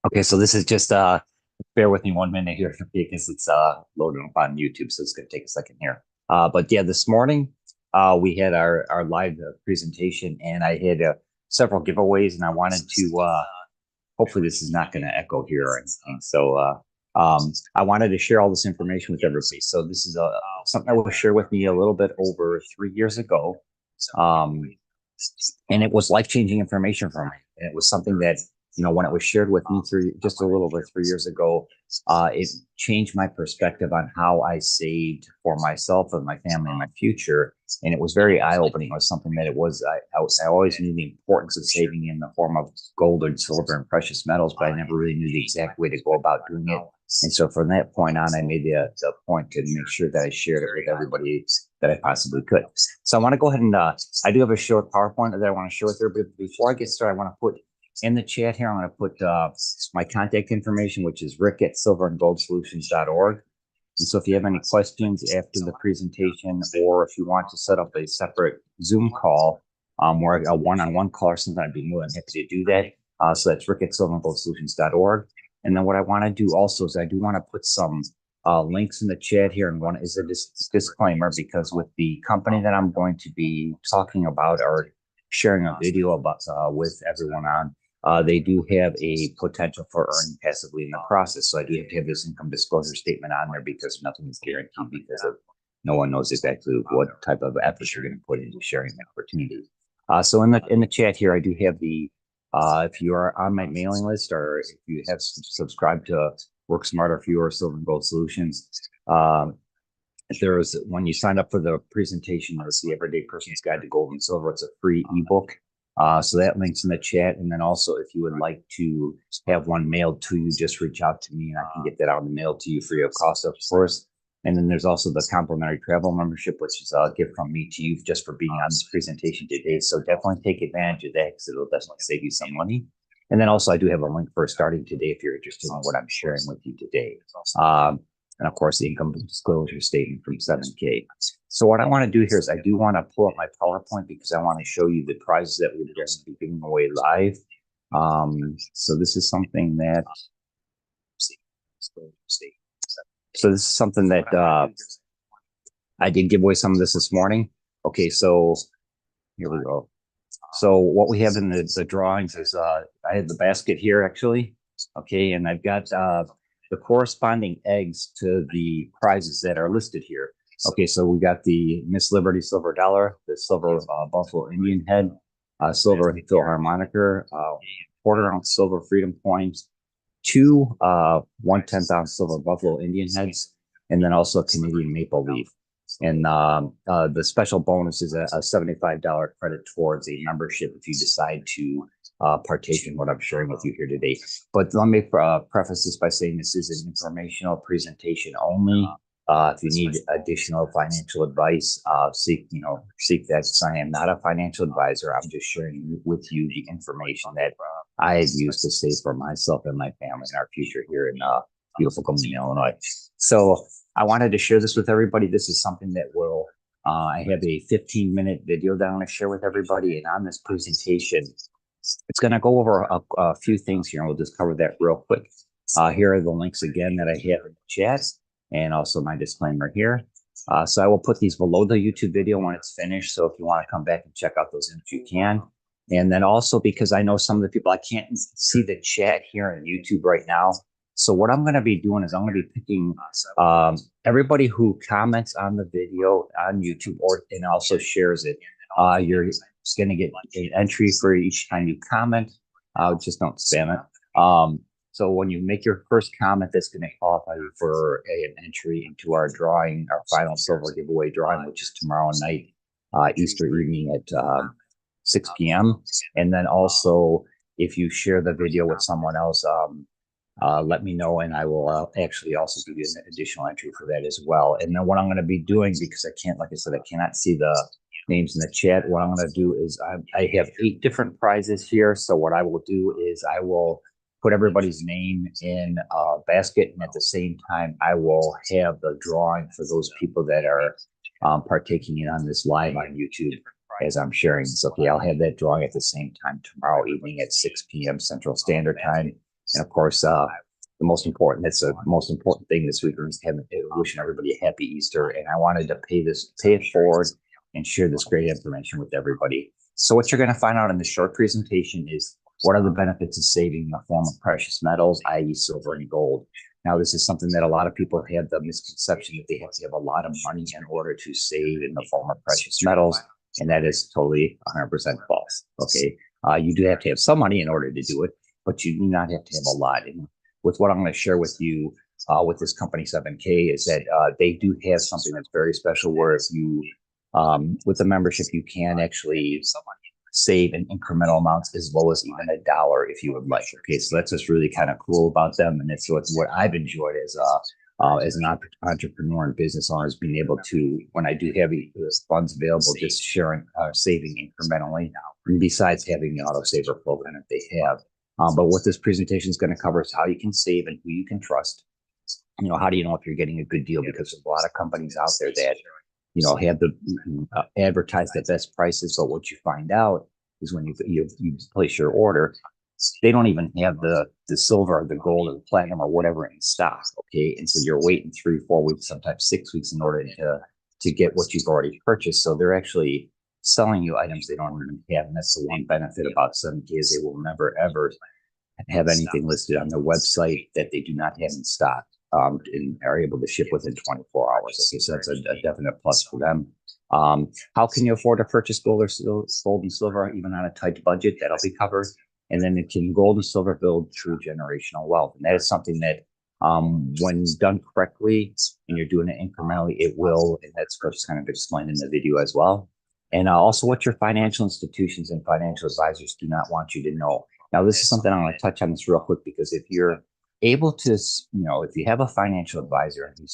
Okay, so this is just bear with me 1 minute here because it's loading up on YouTube, so it's gonna take a second here. But yeah, this morning we had our live presentation, and I had several giveaways, and I wanted to hopefully this is not going to echo here or anything. So I wanted to share all this information with everybody. So this is something that was shared with me a little bit over 3 years ago. Um, and it was life-changing information for me. And it was something that, when it was shared with me just a little over 3 years ago, it changed my perspective on how I saved for myself and my family and my future. And it was very eye-opening. It was something that I always knew the importance of saving in the form of gold and silver and precious metals, but I never really knew the exact way to go about doing it. And so from that point on, I made the point to make sure that I shared it with everybody that I possibly could. So I want to go ahead and I do have a short PowerPoint that I want to share with everybody. But before I get started, I want to put in the chat here, I'm going to put my contact information, which is rick@silverandgoldsolutions.org. And so if you have any questions after the presentation, or if you want to set up a separate Zoom call, or a one-on-one call or something, I'd be more than happy to do that. So that's rick@silverandgoldsolutions.org. And then what I want to do also is I do want to put some links in the chat here, and one is a disclaimer, because with the company that I'm going to be talking about or sharing a video about with everyone on, they do have a potential for earning passively in the process. So I do have to have this income disclosure statement on there, because nothing is guaranteed, because of no one knows exactly what type of effort you're going to put into sharing the opportunity. So in the chat here, I do have the if you are on my mailing list, or if you have subscribed to Work Smarter for Your Silver and Gold Solutions, there's when you sign up for the presentation, there's the Everyday Person's Guide to Gold and Silver. It's a free ebook. So that link's in the chat. And then also, if you would like to have one mailed to you, just reach out to me and I can get that out in the mail to you free of cost, of course. And then there's also the complimentary travel membership, which is a gift from me to you just for being on this presentation today. So definitely take advantage of that, because it'll definitely save you some money. And then also, I do have a link for starting today if you're interested in what I'm sharing with you today. And of course, the income disclosure statement from 7K. So what I want to do here is I do want to pull up my PowerPoint, because I want to show you the prizes that we're going to be giving away live. So this is something that I did give away some of this morning. Okay, so here we go. So what we have in the drawings is I have the basket here, actually. Okay, and I've got the corresponding eggs to the prizes that are listed here. Okay, so we got the Miss Liberty silver dollar, the silver Buffalo Indian head, silver Philharmoniker, quarter-ounce silver Freedom coins, two 1/10 ounce silver Buffalo Indian heads, and then also a Canadian maple leaf. And the special bonus is a $75 credit towards a membership if you decide to partake in what I'm sharing with you here today. But let me preface this by saying this is an informational presentation only. If you need additional financial advice, seek that. I am not a financial advisor. I'm just sharing with you the information that I have used to save for myself and my family and our future here in beautiful Gilman, Illinois. So I wanted to share this with everybody. This is something that will, I have a 15-minute video that I want to share with everybody. And on this presentation, it's going to go over a few things here, and we'll just cover that real quick. Here are the links again that I have in the chat, and also my disclaimer here. So I will put these below the YouTube video when it's finished. So if you want to come back and check out those links, you can. And then also, because I know some of the people, I can't see the chat here on YouTube right now. So what I'm going to be doing is I'm going to be picking everybody who comments on the video on YouTube and also shares it. You're going to get an entry for each time you comment. Just don't spam it. So when you make your first comment, that's going to qualify you for an entry into our drawing, our final silver giveaway drawing, which is tomorrow night, Easter evening at 6 p.m. And then also, if you share the video with someone else, let me know, and I will actually also give you an additional entry for that as well. And then what I'm going to be doing, because I can't, like I said, I cannot see the names in the chat. What I'm going to do is I have 8 different prizes here. So what I will do is I will put everybody's name in a basket, and at the same time, I will have the drawing for those people that are partaking in on this live on YouTube as I'm sharing this. Okay, I'll have that drawing at the same time tomorrow evening at 6 p.m. Central Standard Time. And of course, that's the most important thing this week is wishing everybody a happy Easter. And I wanted to pay it forward and share this great information with everybody. So what you're going to find out in this short presentation is what are the benefits of saving in the form of precious metals, i.e. silver and gold. Now, this is something that a lot of people have the misconception that they have to have a lot of money in order to save in the form of precious metals. And that is totally 100% false. Okay. You do have to have some money in order to do it, but you do not have to have a lot. And with what I'm going to share with you with this company 7K is that they do have something that's very special where if you, with the membership, you can actually save in incremental amounts as low as even $1 if you would like. Okay, so that's what's really kind of cool about them, and it's what I've enjoyed as an entrepreneur and business owner is being able to, when I do have funds available, just sharing saving incrementally. And besides having the auto saver program that they have, but what this presentation is going to cover is how you can save and who you can trust. How do you know if you're getting a good deal? Because there's a lot of companies out there that have the advertise the best prices, but what you find out is when you place your order, they don't even have the silver or the gold or the platinum or whatever in stock. Okay, and so you're waiting 3-4 weeks, sometimes 6 weeks, in order to get what you've already purchased. So they're actually selling you items they don't even have, and that's the one benefit about 7K is they will never ever have anything listed on their website that they do not have in stock. And are able to ship within 24 hours. Okay, so that's a definite plus for them. How can you afford to purchase gold and silver even on a tight budget? That'll be covered. And then gold and silver build true generational wealth. And that is something that when done correctly and you're doing it incrementally, it will. And that's what's kind of explained in the video as well. And also what your financial institutions and financial advisors do not want you to know. Now, this is something I want to touch on this real quick, because if you're able to, if you have a financial advisor and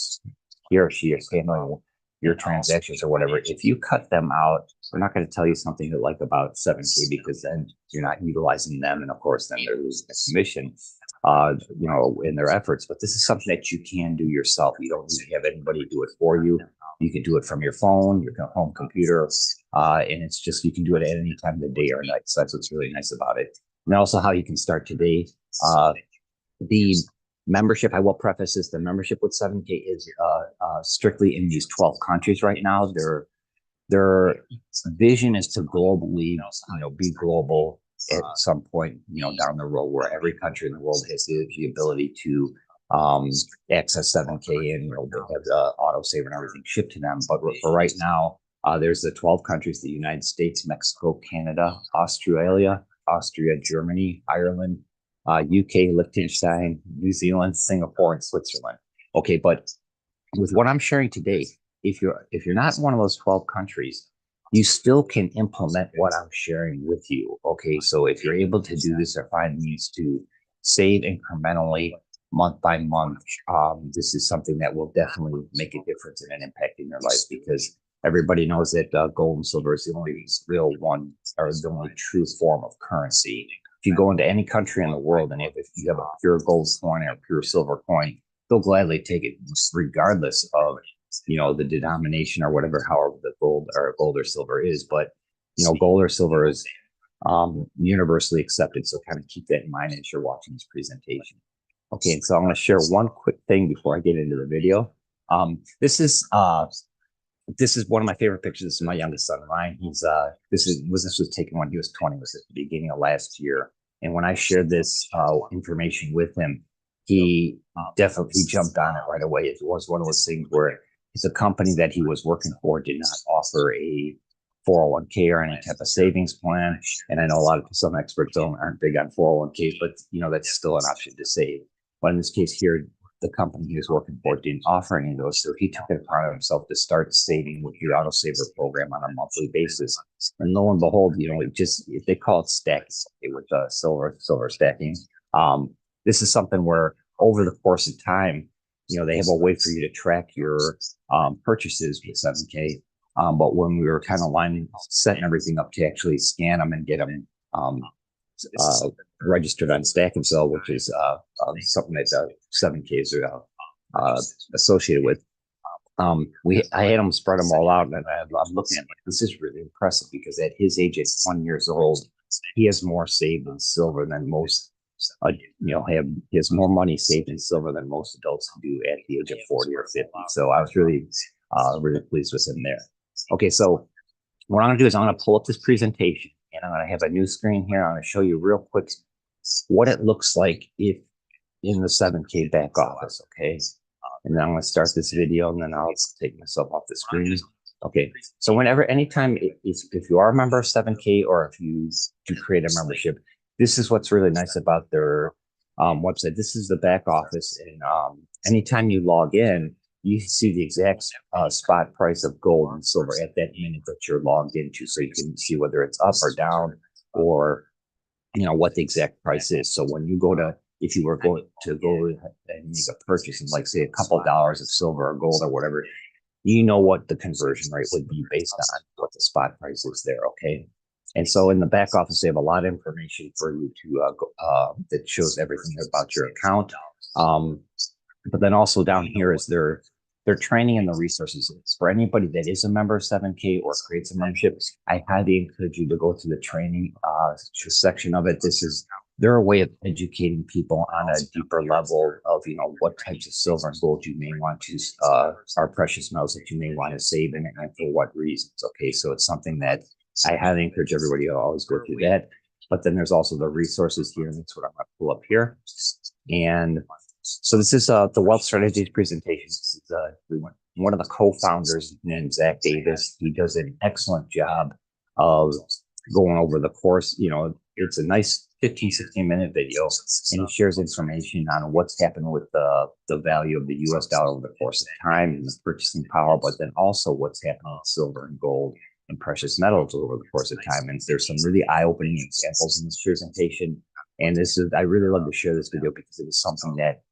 he or she is handling your transactions or whatever, if you cut them out, they're not going to tell you something like about 7K, because then you're not utilizing them. And of course, then they're losing a commission, in their efforts. But this is something that you can do yourself. You don't need to have anybody do it for you. You can do it from your phone, your home computer. And it's just, you can do it at any time of the day or night. So that's what's really nice about it. And also how you can start today. The membership, I will preface this, the membership with 7K is strictly in these 12 countries right now. Their vision is to globally, be global at some point, down the road, where every country in the world has the ability to access 7K and they have the auto saver and everything shipped to them. But for right now, there's the 12 countries: the United States, Mexico, Canada, Australia, Germany, Ireland, UK, Liechtenstein, New Zealand, Singapore, and Switzerland. Okay, but with what I'm sharing today, if you're not in one of those 12 countries, you still can implement what I'm sharing with you. Okay, so if you're able to do this or find means to save incrementally month by month, this is something that will definitely make a difference and an impact in your life, because everybody knows that gold and silver is the only real one, or the only true form of currency. If you go into any country in the world and if you have a pure gold coin or a pure silver coin, they'll gladly take it regardless of, the denomination or whatever, however the gold or silver is. But, gold or silver is universally accepted. So kind of keep that in mind as you're watching this presentation. Okay, and so I'm going to share one quick thing before I get into the video. This is one of my favorite pictures. This is my youngest son, Ryan. This was taken when he was 20. It was at the beginning of last year. And when I shared this information with him, he jumped on it right away. It was one of those things where the company that he was working for did not offer a 401k or any type of savings plan. And I know some experts aren't big on 401ks, but that's still an option to save. But in this case here, the company he was working for didn't offer any of those. So he took it upon himself to start saving with your auto saver program on a monthly basis. And lo and behold, they call it stacking with silver stacking. This is something where over the course of time, they have a way for you to track your purchases with 7K. But when we were kind of setting everything up to actually scan them and get them registered on Stack and Sell, which is something that 7K is associated with. I had him spread them all out, and I'm looking at it, this is really impressive, because at his age, at 20 years old, he has more saved in silver than most he has more money saved in silver than most adults do at the age of 40 or 50. So I was really pleased with him there. Okay, so what I'm gonna do is I'm gonna pull up this presentation and I'm gonna have a new screen here. I'm gonna show you real quick what it looks like if in the 7K back office, okay? And then I'm gonna start this video and then I'll take myself off the screen. Okay, so anytime if you are a member of 7K or if you do create a membership, this is what's really nice about their website. This is the back office, and anytime you log in, you see the exact spot price of gold and silver at that minute that you're logged into, so you can see whether it's up or down, or what the exact price is. So when you if you were going to go and make a purchase of, like, say, a couple dollars of silver or gold or whatever, what the conversion rate would be based on what the spot price is there. Okay. And so in the back office, they have a lot of information for you that shows everything about your account. But then also down here is their training and the resources. For anybody that is a member of 7K or creates a membership, I highly encourage you to go to the training section of it. They're a way of educating people on a deeper level of, what types of silver and gold you may want to, are precious metals that you may want to save in, and for what reasons. Okay, so it's something that I highly encourage everybody to always go through that. But then there's also the resources here, and that's what I'm going to pull up here. And so this is the Wealth Strategies presentation. This is one of the co-founders named Zach Davis. He does an excellent job of going over the course. It's a nice 15-16-minute video, and he shares information on what's happened with the value of the US dollar over the course of time and the purchasing power, but then also what's happened with silver and gold and precious metals over the course of time. And there's some really eye-opening examples in this presentation. And I really love to share this video because it is something that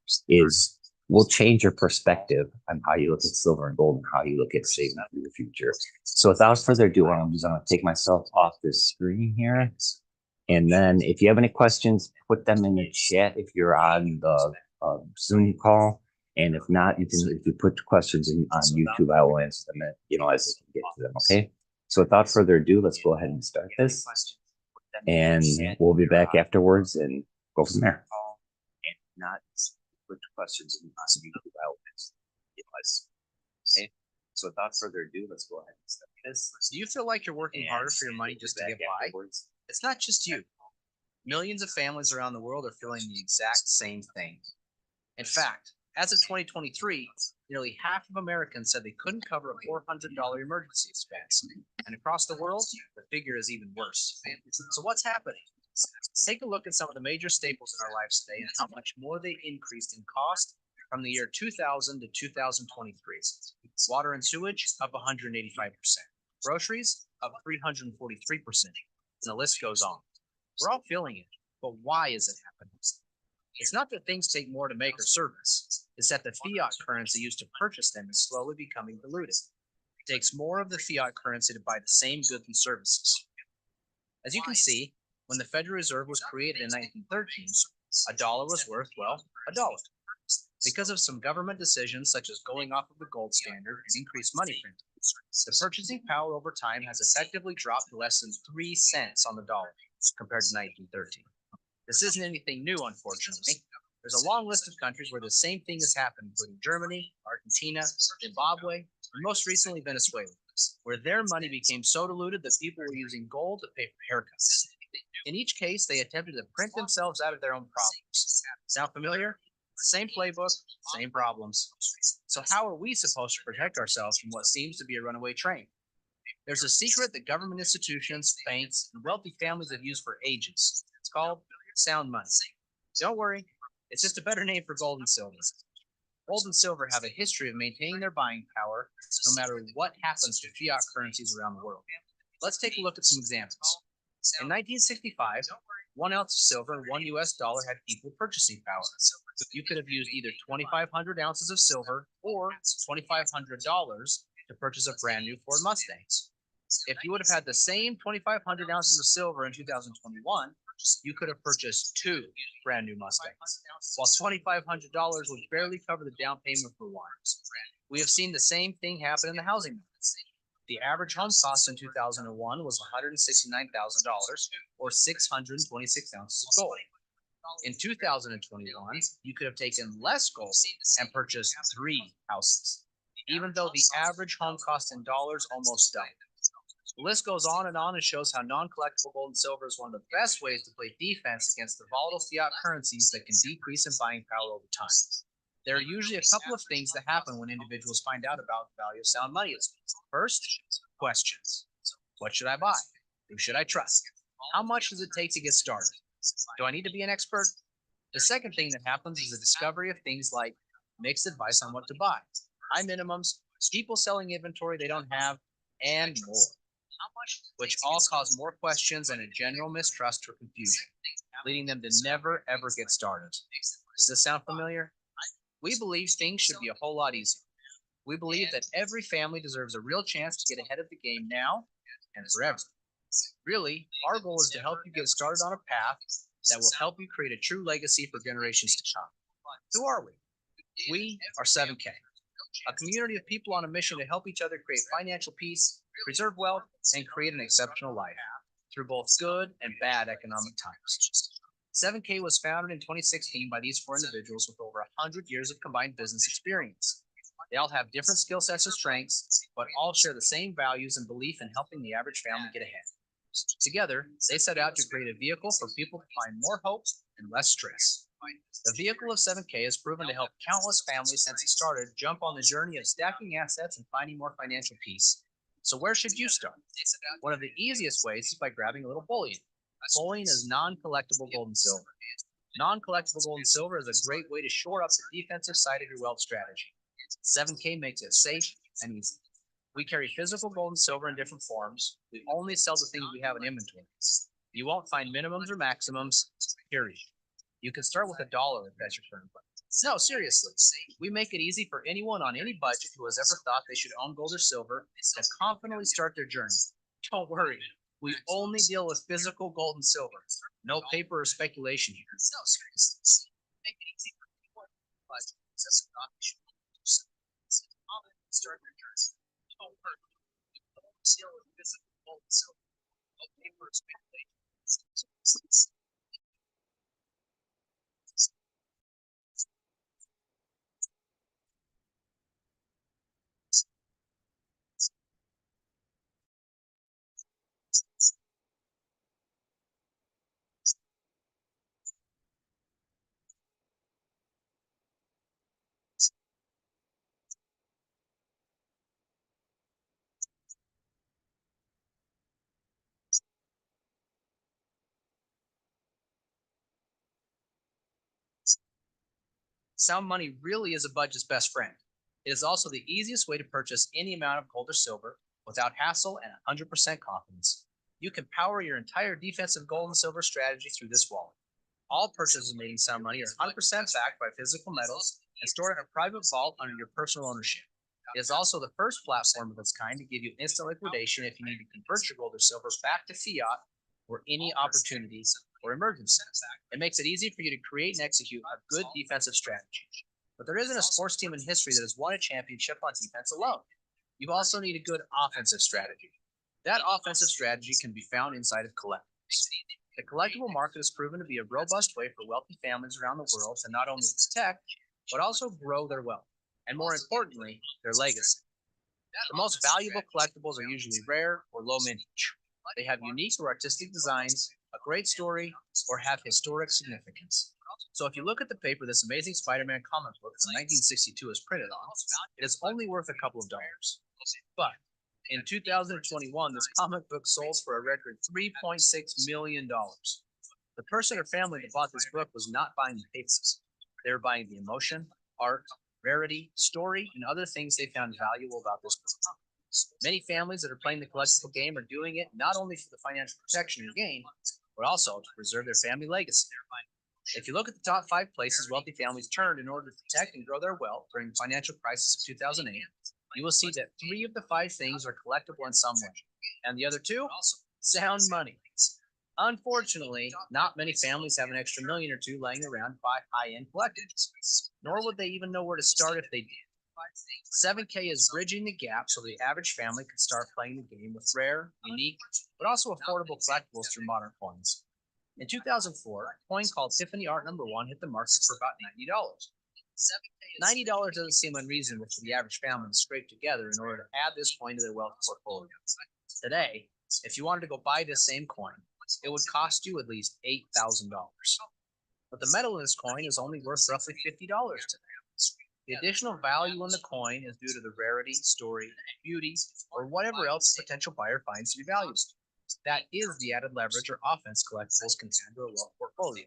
will change your perspective on how you look at silver and gold and how you look at saving for the future. So without further ado, I'm just going to take myself off this screen here. And then if you have any questions, put them in the chat if you're on the Zoom call. And if not, if you put questions on YouTube, I will answer them as I can get to them. Okay. So without further ado, let's go ahead and start this. And we'll be back afterwards and go from there. And not put questions on YouTube, I will answer them. Okay. So without further ado, let's go ahead and start this. Do you feel like you're working harder for your money just to get by? It's not just you. Millions of families around the world are feeling the exact same thing. In fact, as of 2023, nearly half of Americans said they couldn't cover a $400 emergency expense. And across the world, the figure is even worse. So what's happening? Take a look at some of the major staples in our lives today and how much more they increased in cost from the year 2000 to 2023. Water and sewage up 185%. Groceries up 343%. And the list goes on. We're all feeling it, but why is it happening? It's not that things take more to make or service. It's that the fiat currency used to purchase them is slowly becoming diluted. It takes more of the fiat currency to buy the same goods and services. As you can see, when the Federal Reserve was created in 1913, a dollar was worth, a dollar. Because of some government decisions such as going off of the gold standard and increased money printing, the purchasing power over time has effectively dropped to less than 3 cents on the dollar compared to 1913. This isn't anything new, unfortunately. There's a long list of countries where the same thing has happened, including Germany, Argentina, Zimbabwe, and most recently Venezuela, where their money became so diluted that people were using gold to pay for haircuts. In each case, they attempted to print themselves out of their own problems. Sound familiar? Same playbook, same problems. So how are we supposed to protect ourselves from what seems to be a runaway train? There's a secret that government institutions, banks, and wealthy families have used for ages. It's called sound money. Don't worry, it's just a better name for gold and silver. Gold and silver have a history of maintaining their buying power no matter what happens to fiat currencies around the world. Let's take a look at some examples. In 1965, 1 ounce of silver and $1 US had equal purchasing power. You could have used either 2,500 ounces of silver or $2,500 to purchase a brand new Ford Mustang. If you would have had the same 2,500 ounces of silver in 2021, you could have purchased 2 brand new Mustangs, while $2,500 would barely cover the down payment for one. We have seen the same thing happen in the housing market. The average home cost in 2001 was $169,000, or 626 ounces of gold. In 2021, you could have taken less gold and purchased 3 houses, even though the average home cost in dollars almost doubled. The list goes on and shows how non-collectible gold and silver is one of the best ways to play defense against the volatile fiat currencies that can decrease in buying power over time. There are usually a couple of things that happen when individuals find out about the value of sound money. First, questions. What should I buy? Who should I trust? How much does it take to get started? Do I need to be an expert? The second thing that happens is the discovery of things like mixed advice on what to buy, high minimums, people selling inventory they don't have, and more, which all cause more questions and a general mistrust or confusion, leading them to never ever get started. Does this sound familiar? We believe things should be a whole lot easier. We believe that every family deserves a real chance to get ahead of the game now and forever. Really, our goal is to help you get started on a path that will help you create a true legacy for generations to come. Who are we? We are 7K, a community of people on a mission to help each other create financial peace, preserve wealth, and create an exceptional life through both good and bad economic times. 7K was founded in 2016 by these 4 individuals with over 100 years of combined business experience. They all have different skill sets and strengths, but all share the same values and belief in helping the average family get ahead. Together, they set out to create a vehicle for people to find more hope and less stress. The vehicle of 7K has proven to help countless families since it started jump on the journey of stacking assets and finding more financial peace. So where should you start? One of the easiest ways is by grabbing a little bullion. Bullion is non-collectible gold and silver. Non-collectible gold and silver is a great way to shore up the defensive side of your wealth strategy. 7K makes it safe and easy. We carry physical gold and silver in different forms. We only sell the things we have in inventory. You won't find minimums or maximums, period. You can start with $1 if that's your current budget. No, seriously, we make it easy for anyone on any budget who has ever thought they should own gold or silver to confidently start their journey. Don't worry, we only deal with physical gold and silver. No paper or speculation here. No, seriously, make it easy for anyone on any budget who has ever thought they should own gold or silver to confidently start their journey. Don't worry, we only deal with physical gold and silver. No paper or speculation. Sound money really is a budget's best friend. It is also the easiest way to purchase any amount of gold or silver without hassle and 100% confidence. You can power your entire defensive gold and silver strategy through this wallet. All purchases made in Sound Money are 100% backed by physical metals and stored in a private vault under your personal ownership. It is also the first platform of its kind to give you instant liquidation if you need to convert your gold or silver back to fiat for any opportunities or emergencies. It makes it easy for you to create and execute a good defensive strategy. But there isn't a sports team in history that has won a championship on defense alone. You also need a good offensive strategy. That offensive strategy can be found inside of collectibles. The collectible market has proven to be a robust way for wealthy families around the world to not only protect, but also grow their wealth, and more importantly, their legacy. The most valuable collectibles are usually rare or low mintage. They have unique or artistic designs, a great story, or have historic significance. So if you look at the paper this Amazing Spider-Man comic book from 1962 is printed on, it is only worth a couple of dollars. But in 2021, this comic book sold for a record $3.6 million. The person or family that bought this book was not buying the papers. They were buying the emotion, art, rarity, story, and other things they found valuable about this book. Many families that are playing the collectible game are doing it not only for the financial protection you gain, but also to preserve their family legacy. If you look at the top 5 places wealthy families turned in order to protect and grow their wealth during the financial crisis of 2008, you will see that 3 of the 5 things are collectible in some way, and the other 2, sound money. Unfortunately, not many families have an extra million or two laying around to buy high-end collectibles, nor would they even know where to start if they did. 7K is bridging the gap so the average family can start playing the game with rare, unique, but also affordable collectibles through modern coins. In 2004, a coin called Tiffany Art Number One hit the market for about $90. $90 doesn't seem unreasonable for the average family to scrape together in order to add this coin to their wealth portfolio. Today, if you wanted to go buy this same coin, it would cost you at least $8,000. But the metal in this coin is only worth roughly $50 today. The additional value in the coin is due to the rarity, story, beauty, or whatever else the potential buyer finds to be valuable. That is the added leverage or offense collectibles can add to a wealth portfolio.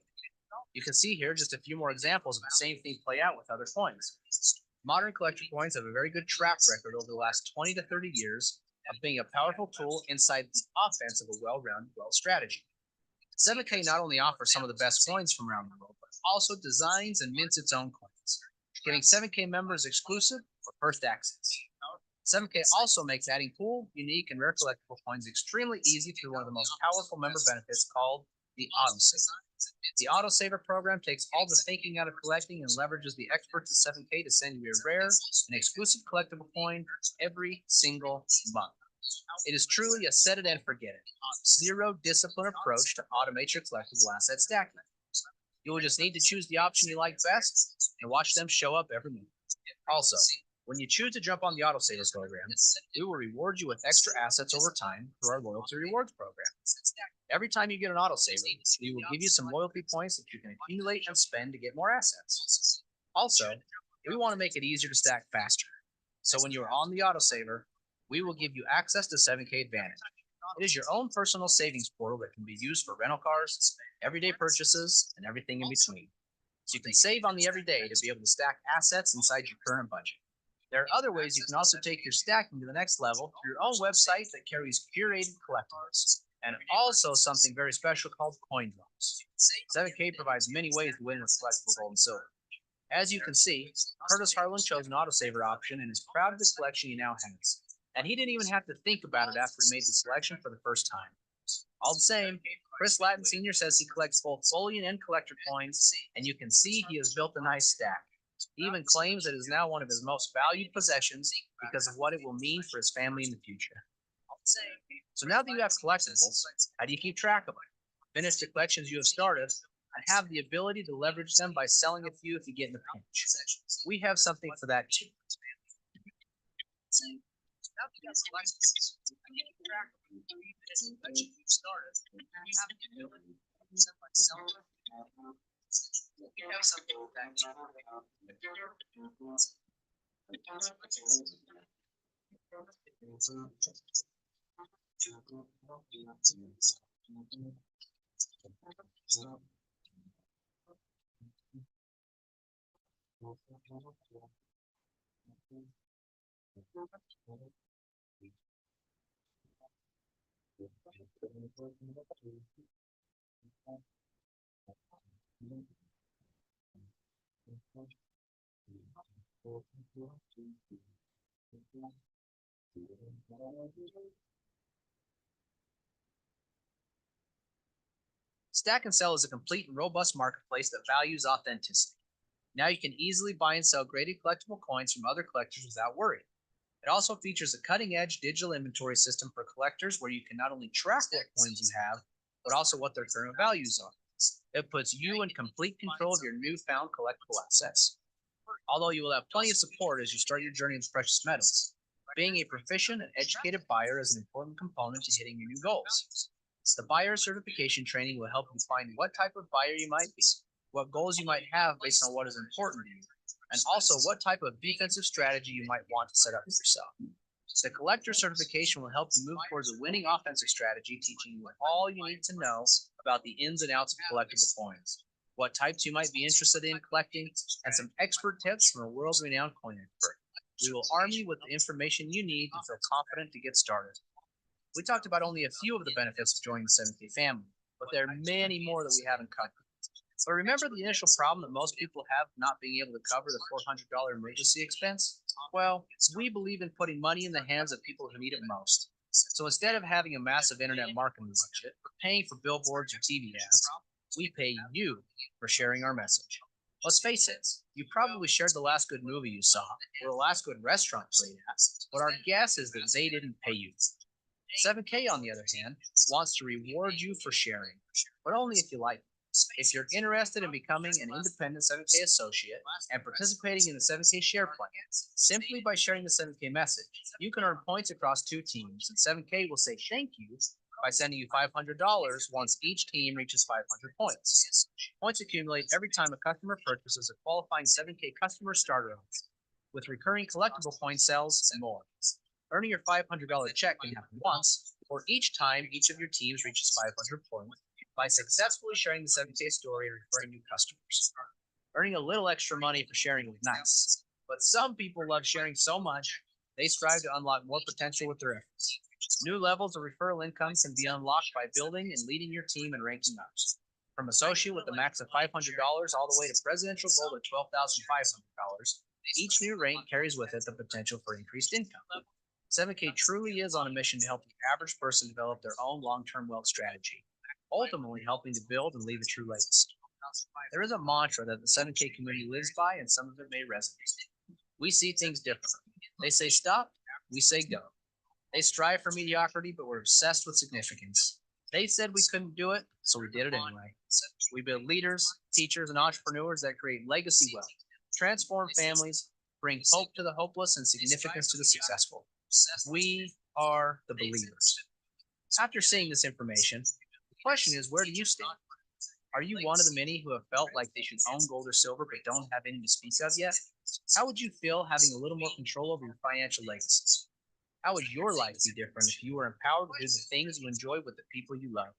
You can see here just a few more examples of the same thing play out with other coins. Modern collector coins have a very good track record over the last 20 to 30 years of being a powerful tool inside the offense of a well-rounded wealth strategy. 7K not only offers some of the best coins from around the world, but also designs and mints its own coins, giving 7K members exclusive or first access. 7K also makes adding cool, unique, and rare collectible coins extremely easy through one of the most powerful member benefits called the Autosaver. The Autosaver program takes all the thinking out of collecting and leverages the experts at 7K to send you a rare and exclusive collectible coin every single month. It is truly a set it and forget it, zero discipline approach to automate your collectible asset stacking. You will just need to choose the option you like best and watch them show up every month. Also, when you choose to jump on the Autosaver program, we will reward you with extra assets over time through our loyalty rewards program. Every time you get an Autosaver, we will give you some loyalty points that you can accumulate and spend to get more assets. Also, we want to make it easier to stack faster. So when you are on the Autosaver, we will give you access to 7K Advantage. It is your own personal savings portal that can be used for rental cars, everyday purchases, and everything in between. So you can save on the everyday to be able to stack assets inside your current budget. There are other ways you can also take your stacking to the next level through your own website that carries curated collectibles, and also something very special called coin drops. 7K provides many ways to win with collectible gold and silver. As you can see, Curtis Harlan chose an Autosaver option and is proud of the collection he now has. And he didn't even have to think about it after he made the selection for the first time. All the same, Chris Latin Sr. says he collects both bullion and collector coins, and you can see he has built a nice stack. He even claims it is now one of his most valued possessions because of what it will mean for his family in the future. So now that you have collectibles, how do you keep track of them? Finish the collections you have started, and have the ability to leverage them by selling a few if you get in a pinch. We have something for that too. Stack and Sell is a complete and robust marketplace that values authenticity. Now you can easily buy and sell graded collectible coins from other collectors without worry. It also features a cutting-edge digital inventory system for collectors where you can not only track what coins you have, but also what their current values are. It puts you in complete control of your newfound collectible assets. Although you will have plenty of support as you start your journey with precious metals, being a proficient and educated buyer is an important component to hitting your new goals. The buyer certification training will help you find what type of buyer you might be, what goals you might have based on what is important to you, and also what type of defensive strategy you might want to set up for yourself. The collector certification will help you move towards a winning offensive strategy, teaching you all you need to know about the ins and outs of collectible coins, what types you might be interested in collecting, and some expert tips from a world-renowned coin expert. We will arm you with the information you need to feel confident to get started. We talked about only a few of the benefits of joining the 7K family, but there are many more that we haven't covered. But remember the initial problem that most people have not being able to cover the $400 emergency expense? Well, we believe in putting money in the hands of people who need it most. So instead of having a massive internet marketing budget or paying for billboards or TV ads, we pay you for sharing our message. Let's face it, you probably shared the last good movie you saw or the last good restaurant you ate at, but our guess is that they didn't pay you. 7K, on the other hand, wants to reward you for sharing, but only if you like. If you're interested in becoming an independent 7K associate and participating in the 7K share plan, simply by sharing the 7K message, you can earn points across 2 teams, and 7K will say thank you by sending you $500 once each team reaches 500 points. Points accumulate every time a customer purchases a qualifying 7K customer starter option, with recurring collectible point sales and more. Earning your $500 check can happen once, or each time each of your teams reaches 500 points by successfully sharing the 7K story and referring new customers. Earning a little extra money for sharing is nice, but some people love sharing so much they strive to unlock more potential with their efforts. New levels of referral income can be unlocked by building and leading your team and ranking up. From associate with a max of $500 all the way to presidential gold at $12,500, each new rank carries with it the potential for increased income. 7K truly is on a mission to help the average person develop their own long-term wealth strategy, ultimately helping to build and leave a true legacy. There is a mantra that the 7K community lives by, and some of it may resonate. We see things differently. They say stop, we say go. They strive for mediocrity, but we're obsessed with significance. They said we couldn't do it, so we did it anyway. We build leaders, teachers, and entrepreneurs that create legacy wealth, transform families, bring hope to the hopeless, and significance to the successful. We are the believers. After seeing this information, the question is, where do you stand? Are you one of the many who have felt like they should own gold or silver but don't have any to speak of yet? How would you feel having a little more control over your financial legacy? How would your life be different if you were empowered to do the things you enjoy with the people you love?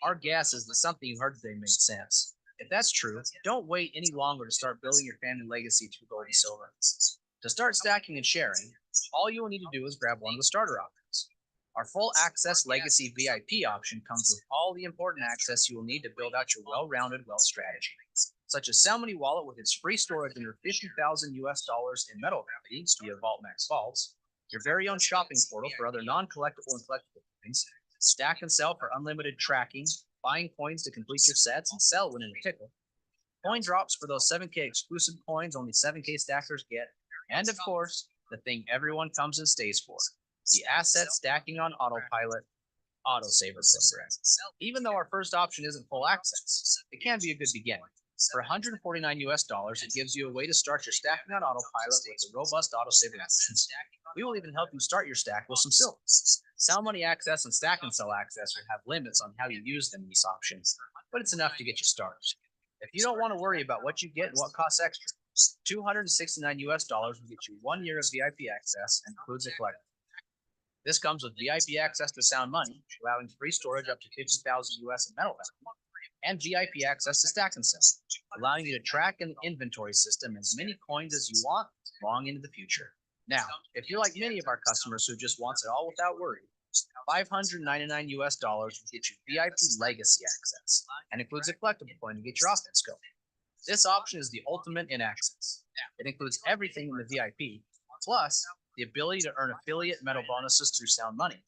Our guess is that something you heard today made sense. If that's true, don't wait any longer to start building your family legacy through gold and silver. To start stacking and sharing, all you will need to do is grab one of the starter options. Our full access legacy VIP option comes with all the important access you will need to build out your well-rounded wealth strategy, such as Sound Money Wallet with its free storage under $50,000 in metal value via VaultMax Vaults, your very own shopping portal for other non-collectible and collectible coins, stack and sell for unlimited tracking, buying coins to complete your sets and sell when in a pickle, coin drops for those 7K exclusive coins only 7K stackers get, and of course, the thing everyone comes and stays for, the Asset Stacking on Autopilot Autosaver program. Even though our first option isn't full access, it can be a good beginning. For $149, it gives you a way to start your stacking on autopilot with a robust autosaver option. We will even help you start your stack with some silver. Sound Money Access and Stack and Sell Access will have limits on how you use them in these options, but it's enough to get you started. If you don't want to worry about what you get and what costs extra, $269 will get you 1 year of VIP access and includes a collector. This comes with VIP access to Sound Money, allowing free storage up to $50,000 in metal value, and VIP access to Stack and Sell, allowing you to track in the inventory system as many coins as you want long into the future. Now, if you're like many of our customers who just wants it all without worry, $599 will get you VIP legacy access and includes a collectible coin to get your offense going. This option is the ultimate in access. It includes everything in the VIP, plus the ability to earn affiliate metal bonuses through Sound Money,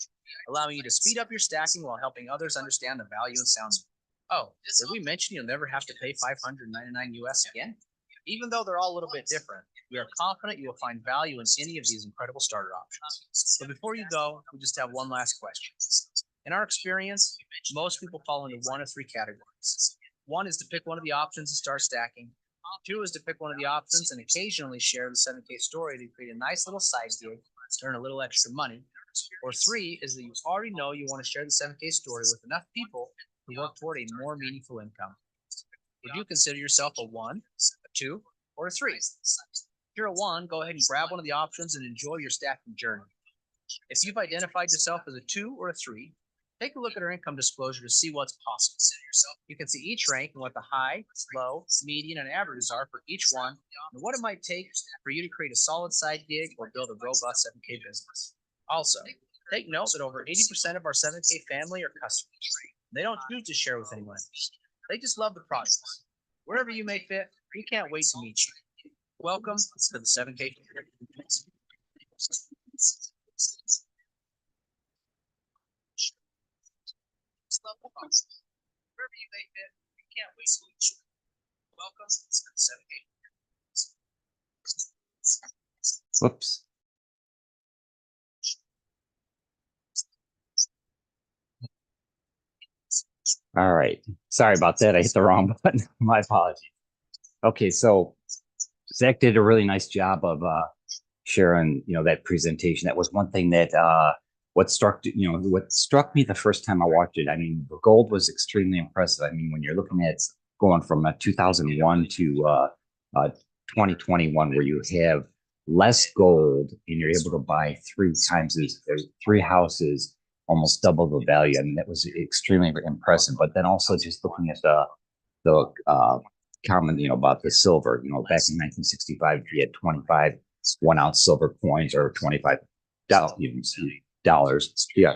allowing you to speed up your stacking while helping others understand the value in Sound Money. Oh, did we mention you'll never have to pay $599 again? Even though they're all a little bit different, we are confident you will find value in any of these incredible starter options. But before you go, we just have one last question. In our experience, most people fall into one of three categories. One is to pick one of the options and start stacking. Two is to pick one of the options and occasionally share the 7K story to create a nice little side gig to earn a little extra money. Or three is that you already know you want to share the 7K story with enough people who work toward a more meaningful income. Would you consider yourself a 1, a 2, or a 3? If you're a 1, go ahead and grab one of the options and enjoy your stacking journey. If you've identified yourself as a 2 or a 3, take a look at our income disclosure to see what's possible. You can see each rank and what the high, low, median, and averages are for each one, and what it might take for you to create a solid side gig or build a robust 7K business. Also, take note that over 80% of our 7K family are customers. They don't choose to share with anyone else. They just love the process. Wherever you may fit, we can't wait to meet you. Welcome to the 7K. Wherever you may fit, we can't wait to meet you. Welcome to the 7K. Whoops. All right. Sorry about that. I hit the wrong button. My apologies. Okay, so Zach did a really nice job of sharing, that presentation. That was one thing that what struck me the first time I watched it. I mean, the gold was extremely impressive. I mean, when you're looking at going from 2001 to 2021, where you have less gold and you're able to buy three houses, almost double the value. I mean, that was extremely impressive. But then also just looking at the comment, about the silver, back in 1965, you had 25 1 ounce silver coins or $25 fiat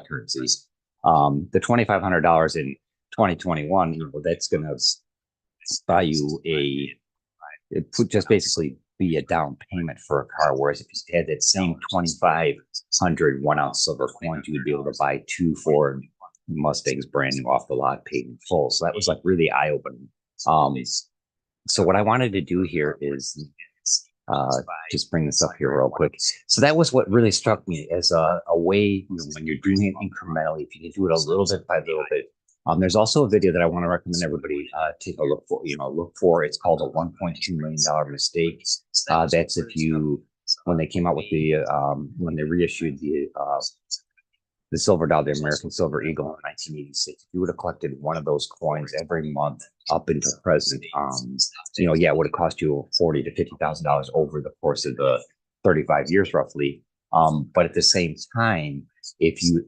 currencies. The $2,500 in 2021, that's going to buy you it would just basically be a down payment for a car. Whereas if you had that same 2,500 1 ounce silver coins, you would be able to buy 2 Ford Mustangs brand new off the lot, paid in full. So that was like really eye opening. So what I wanted to do here is just bring this up here real quick. So that was what really struck me as a way, when you're doing it incrementally, if you can do it a little bit by little bit. There's also a video that I want to recommend everybody take a look for. It's called a $1.2 million mistake. That's when they came out with when they reissued the silver dollar, the American Silver Eagle in 1986. If you would have collected one of those coins every month up until present, it would have cost you $40,000 to $50,000 over the course of the 35 years roughly. But at the same time, if you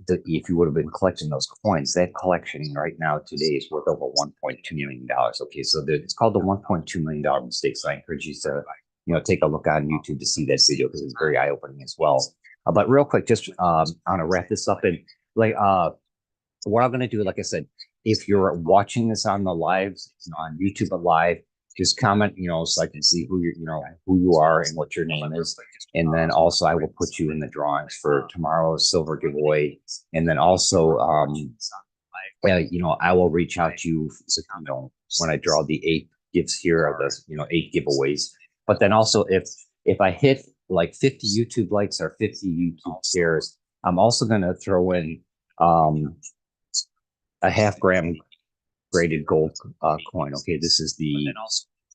would have been collecting those coins, that collection right now today is worth over $1.2 million. Okay, so it's called the $1.2 million mistake. So I encourage you to take a look on YouTube to see that video because it's very eye opening as well. But real quick, just I'm gonna wrap this up, and what I'm gonna do, like I said, if you're watching this on the live, on YouTube live, just comment, so I can see who you are and what your name is, and then also I will put you in the drawings for tomorrow's silver giveaway, and then also I will reach out to you, when I draw the 8 gifts here of the 8 giveaways, but then also if I hit like 50 YouTube likes or 50 YouTube shares, I'm also going to throw in a half-gram graded gold coin. Okay, this is the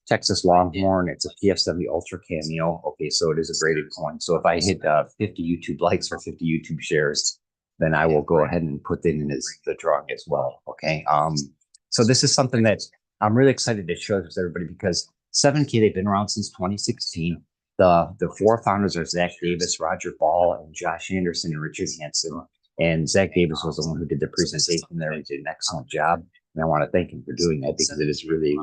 Texas Longhorn. It's a PF70 Ultra Cameo. Okay, so it is a graded coin. So if I hit 50 YouTube likes or 50 YouTube shares, then I will go ahead and put that in the drawing as well. Okay, so this is something that I'm really excited to share with everybody because 7K, they've been around since 2016. The 4 founders are Zach Davis, Roger Ball, and Josh Anderson, and Richard Hansen. And Zach Davis was the one who did the presentation there. He did an excellent job. And I want to thank him for doing that because it is really,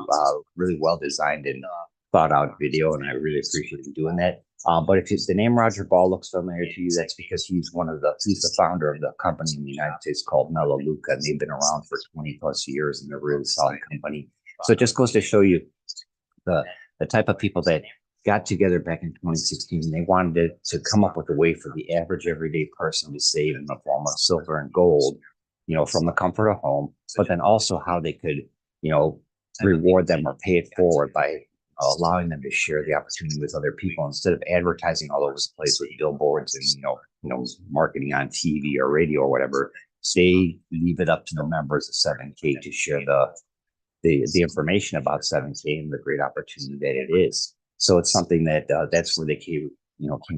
really well designed and thought out video. And I really appreciate him doing that. But if the name Roger Ball looks familiar to you, that's because he's the founder of the company in the United States called Melaleuca. And they've been around for 20 plus years and they're a really solid company. So it just goes to show you the type of people that got together back in 2016, and they wanted to come up with a way for the average everyday person to save in the form of silver and gold, from the comfort of home, but then also how they could, reward them or pay it forward by allowing them to share the opportunity with other people instead of advertising all over the place with billboards and, marketing on TV or radio or whatever. They leave it up to the members of 7K to share the information about 7K and the great opportunity that it is. So it's something that that's where they came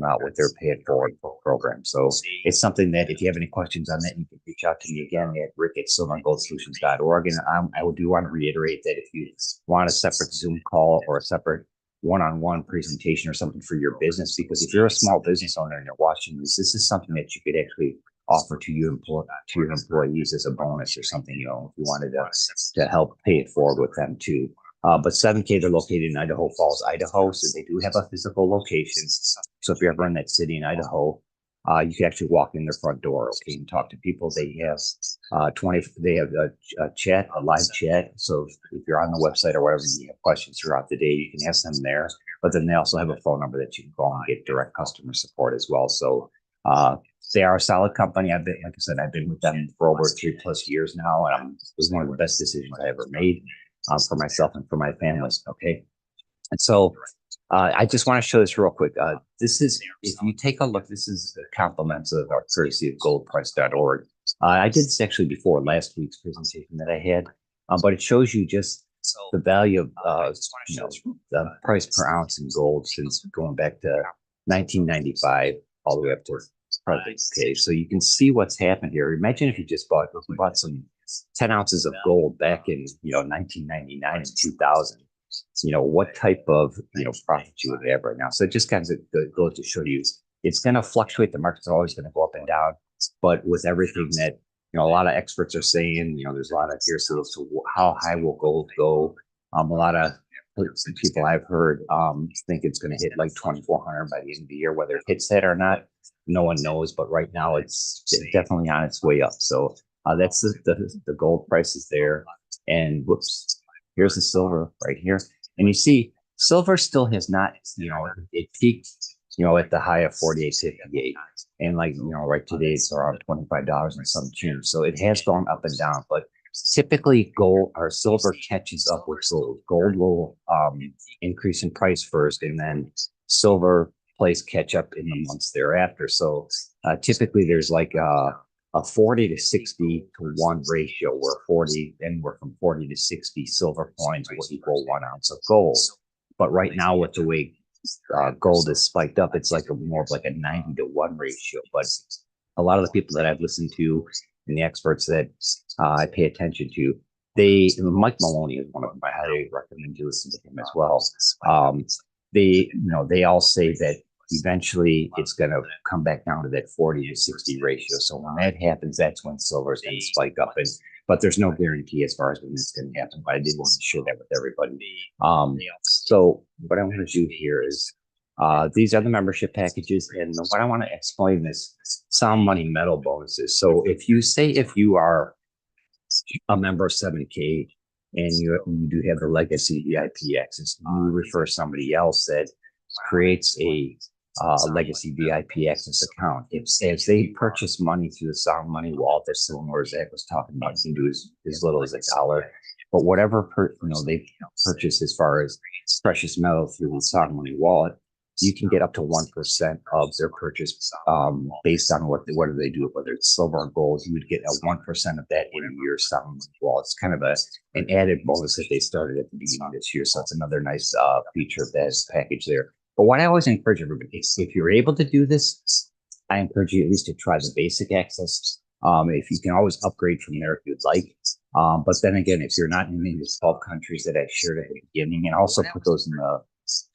out with their Pay It Forward program. So it's something that if you have any questions on that, you can reach out to me again at rick@silverandgoldsolutions.org. And I do want to reiterate that if you want a separate Zoom call or a separate one-on-one presentation or something for your business, because if you're a small business owner and you're watching this is something that you could actually offer to your employees as a bonus or something, if you wanted to help pay it forward with them too. But 7K, they're located in Idaho Falls, Idaho. So they do have a physical location. So if you're ever in that city in Idaho, you can actually walk in their front door, okay, and talk to people. They have a live chat. So if you're on the website or whatever, you have questions throughout the day, you can ask them there. But then they also have a phone number that you can call and get direct customer support as well. So they are a solid company. Like I said, I've been with them for over 3+ years now, and it was one of the best decisions I ever made. For myself and for my family. Okay. And so I just want to show this real quick. This is, if you take a look, this is the compliments of our courtesy of goldprice.org. I did this actually before last week's presentation that I had. But it shows you just the value of, the price per ounce in gold since going back to 1995 all the way up to present. Okay, so you can see what's happened here. Imagine if you just bought some 10 ounces of gold back in 1999 and 2000. What type of profit you would have right now. So it just kind of goes to show you it's going to fluctuate. The market's always going to go up and down, but with everything that a lot of experts are saying, there's a lot of hearsay as to how high will gold go. A lot of people I've heard think it's going to hit like 2,400 by the end of the year. Whether it hits that or not, no one knows. But right now, it's definitely on its way up. So that's the gold prices there. And whoops, here's the silver right here. And you see, silver still has not, it peaked, at the high of 48.58. And right today it's around $25 and some change. So it has gone up and down, but typically gold or silver catches up with gold. Gold will increase in price first, and then silver plays catch up in the months thereafter. So typically there's like a 40 to 60 to 1 ratio, where 40, anywhere from 40 to 60 silver coins will equal 1 ounce of gold. But right now, with the way gold is spiked up, it's like more of like a 90 to 1 ratio. But a lot of the people that I've listened to and the experts that I pay attention to, Mike Maloney is one of them. I highly recommend you listen to him as well. They all say that eventually it's going to come back down to that 40 to 60 ratio. So when that happens, that's when silver is going to spike up. But there's no guarantee as far as when this can happen. But I did want to share that with everybody. So what I want to do here is these are the membership packages, and what I want to explain is Sound Money Metal bonuses. So if you are a member of 7K and you do have the Legacy VIP access, you refer somebody else that creates a Legacy VIP access account. As they purchase money through the Sound Money wallet, that's similar where Zach was talking about, you can do as little as $1. But whatever they purchase as far as precious metal through the Sound Money wallet, you can get up to 1% of their purchase based on what do they do, whether it's silver or gold. You would get a 1% of that in your Sound Money wallet. It's kind of an added bonus that they started at the beginning of this year. So it's another nice feature of that package there. But what I always encourage everybody is, if you're able to do this, I encourage you at least to try the basic access. If you can always upgrade from there if you'd like. But then again, if you're not in any of the 12 countries that I shared at the beginning, and also put those in the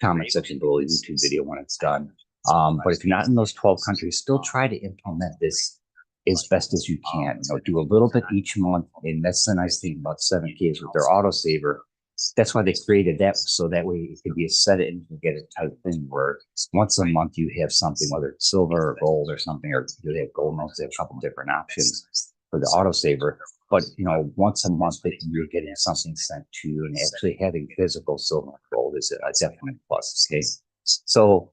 comment section below the YouTube video when it's done. But if you're not in those 12 countries, still try to implement this as best as you can. Do a little bit each month. And that's the nice thing about 7Ks with their autosaver. That's why they created that, so that way it could be a set it and you can get a type thing where once a month you have something, whether it's silver or gold or something, or they have gold notes. They have a couple different options for the autosaver. But once a month you're getting something sent to you, and actually having physical silver and gold is a definite plus. Okay, so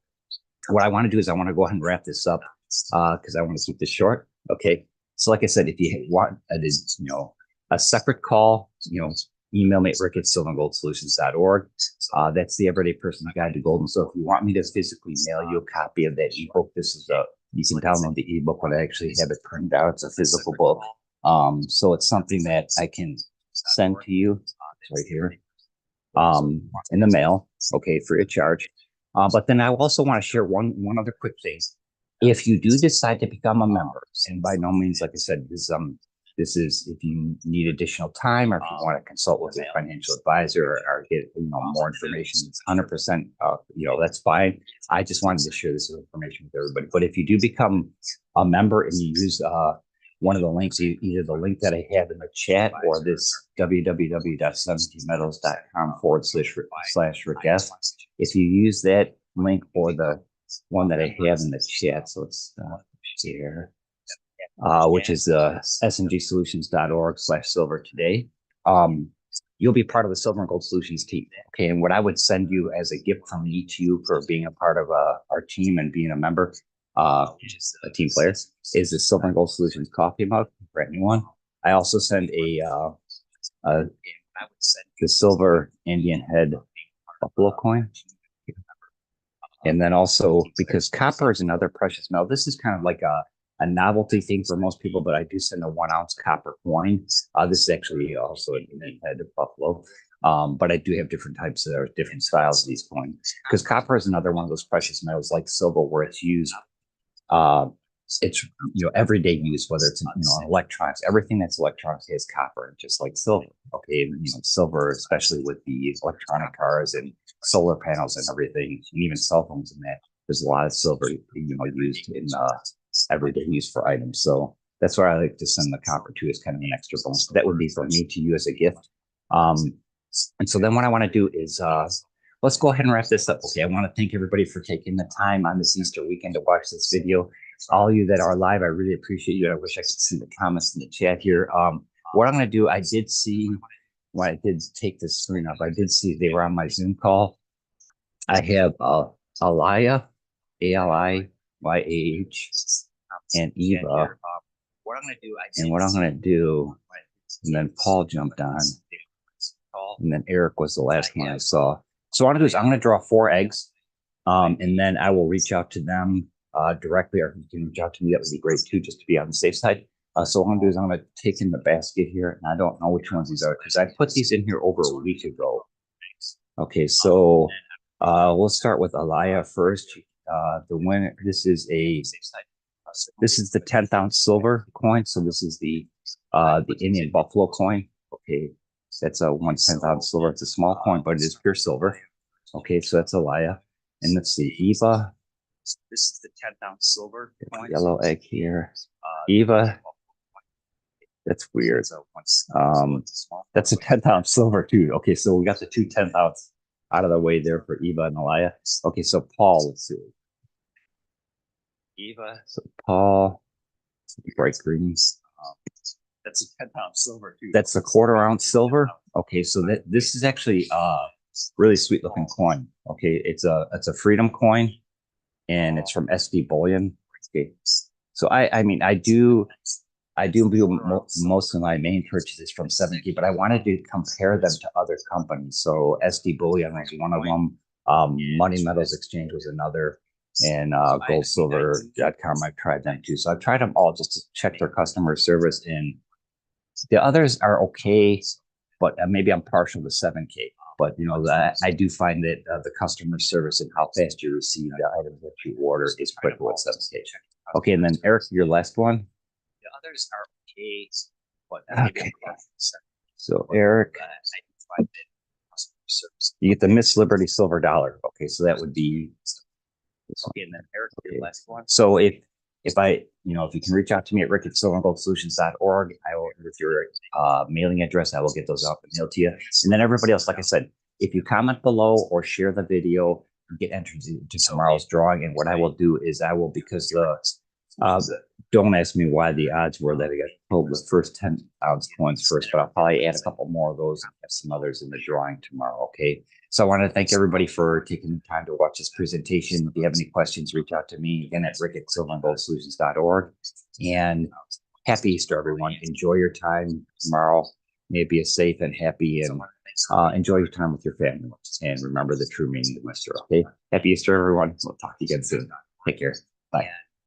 what I want to do is I want to go ahead and wrap this up because I want to keep this short. Okay, so like I said, if you want a separate call, email me at rick@silverandgoldsolutions.org. That's the Everyday Person's Guide to Gold. And so if you want me to physically mail you a copy of that ebook, you can download the ebook when I actually have it printed out. It's a physical book. So it's something that I can send to you. It's right here in the mail, okay, free of charge. But then I also want to share one other quick thing. If you do decide to become a member, and by no means, like I said, this is if you need additional time, or if you want to consult with a financial advisor or get more information, it's 100%. That's fine. I just wanted to share this information with everybody. But if you do become a member and you use one of the links, either the link that I have in the chat or this www.17metals.com/Rick F. If you use that link or the one that I have in the chat, so it's here. Which is smgsolutions.org/silver today. You'll be part of the Silver and Gold Solutions team. Okay. And what I would send you as a gift from me to you for being a part of our team and being a member, which is a team player, is the Silver and Gold Solutions coffee mug for anyone. I also send the silver Indian head buffalo coin. And then also, because copper is another precious metal, this is kind of like a novelty thing for most people, but I do send a 1 ounce copper coin. This is actually also an Indian head of buffalo. But I do have different types of different styles of these coins because copper is another one of those precious metals like silver where it's used. It's everyday use, whether it's electronics, everything that's electronics has copper, just like silver. Okay, silver, especially with the electronic cars and solar panels and everything, and even cell phones and that. There's a lot of silver, used in everyday use for items. So that's why I like to send the copper to as kind of an extra bonus. That would be for me to you as a gift. And so then what I want to do is let's go ahead and wrap this up. Okay, I want to thank everybody for taking the time on this Easter weekend to watch this video. All of you that are live, I really appreciate you. I wish I could see the comments in the chat here. What I'm going to do, I did see when I did take this screen up, I did see they were on my Zoom call. I have Aliyah, ALIYAH, and Eva. What I'm going to do, and then Paul jumped on, and then Eric was the last one I saw. So what I'm going to do is I'm going to draw 4 eggs, and then I will reach out to them directly, or if you can reach out to me, that would be great too, just to be on the safe side. So what I'm going to do is I'm going to take in the basket here, and I don't know which ones these are because I put these in here over a week ago. Okay, so we'll start with Aliyah first. The winner. This is the 10th ounce silver coin. So this is the Indian buffalo coin. Okay, that's a 1/10 ounce silver. It's a small coin, but it is pure silver. Okay, so that's Aliyah, and let's see, Eva. This is the 10th ounce silver coin. Yellow egg here. Eva. That's weird. That's a 10th ounce silver too. Okay, so we got the 2 10th ounce out of the way there for Eva and Aliyah. Okay, so Paul, let's see. Eva, so Paul, bright greens. That's a 10th ounce silver too. That's a 1/4 ounce silver. Okay, so this is actually really sweet looking coin. Okay, it's a freedom coin, and it's from SD Bullion. Okay, so I mean I do most of my main purchases from 7K, but I wanted to compare them to other companies. So SD Bullion was one of them. Money Metals Exchange was another, and goldsilver.com. I've tried them too. So I've tried them all just to check their customer service, and the others are okay, but maybe I'm partial to 7K. But I do find that the customer service and how fast you receive the items that you order is critical at 7K. Okay, and then Eric, your last one. The others are okay, but okay. So Eric, you get the Miss Liberty silver dollar. Okay, so that would be okay. And then Eric, your last one. So if you can reach out to me at rick@silverandgoldsolutions.org, I will, with your mailing address, I will get those out and mailed to you. And then everybody else, like I said, if you comment below or share the video, you get entered into tomorrow's drawing. And what I will do is because don't ask me why the odds were that I got pulled the first 10 ounce coins first, but I'll probably add a couple more of those and have some others in the drawing tomorrow. Okay. So I want to thank everybody for taking the time to watch this presentation. If you have any questions, reach out to me again at rick@silverandgoldsolutions.org. And happy Easter, everyone. Enjoy your time tomorrow. May it be a safe and happy, and enjoy your time with your family. And remember the true meaning of Easter. Okay. Happy Easter, everyone. We'll talk to you again soon. Take care. Bye.